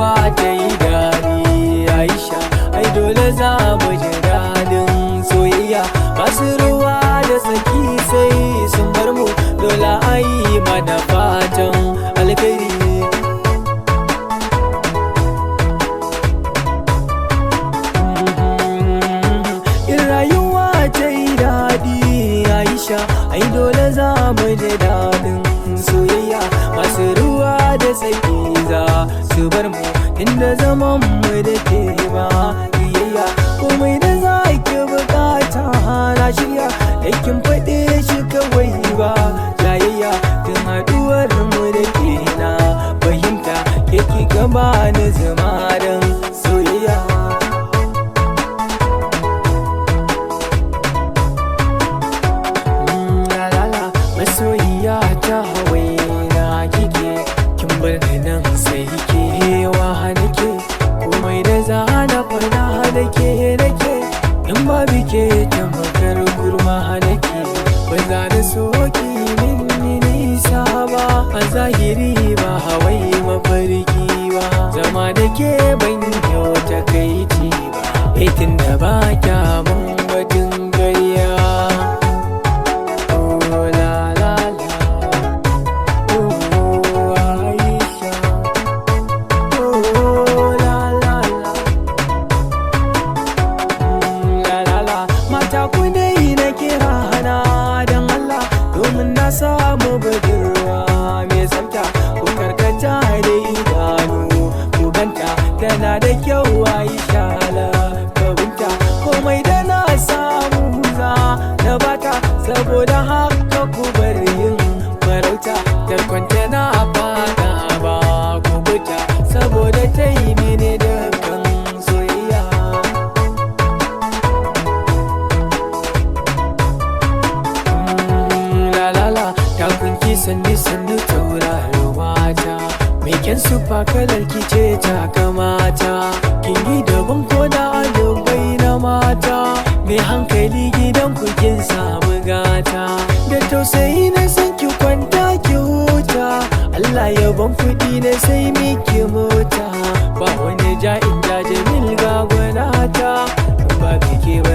rayuwa ta yi daɗi Aisha, ai dole za mu ji daɗin soyayya. Masu ruwa da tsaki sai sun bar mu, dole a yi mana fatan alkhairi. In rayuwa ta yi daɗi Aisha, ai dole za mu ji daɗin soyayya. Masu ruwa da tsaki za su bar mu, inda zaman mu da ke ba biyayya. Komai da za ki bukata na shirya, aikin faɗe shi kawai ba jayayya. Tun haɗuwar mu da ke na fahimta, ke ki gaba na zama don soyayya. Masoyiya ta hawaina kike, kin bar ni nan sai kewa nake. Komai da za na faɗa nake in babu ke tamkar kurma nake. Ba za na so ki min nisa ba, a zahiri ba hawai mafarki ba. Zama da ke ban yau takaici ba, tun da ba kya mun batun gayya. Na samu budurwa mai tsafta, ku karkata da idanu ku ganta, tana da kyau Aisha lakabinta. Komai da na samu za na bata, saboda haka ku bar yin farauta. Tarkonta na fada ba ku buta, saboda ta yi mini dukkan soyayya. Takunki sannu tauraro mata, mai kyan sufa kalar kice ta kamata. Kin yi daban ko da alubai na mata, mai hankali gidan ku kin samu gata. Da tausayi na san ki kwanta ki huta, Allah ya ban kuɗi na sai miki mota. Ba wani ja'in da Jamil ga gwanata, ba bike ba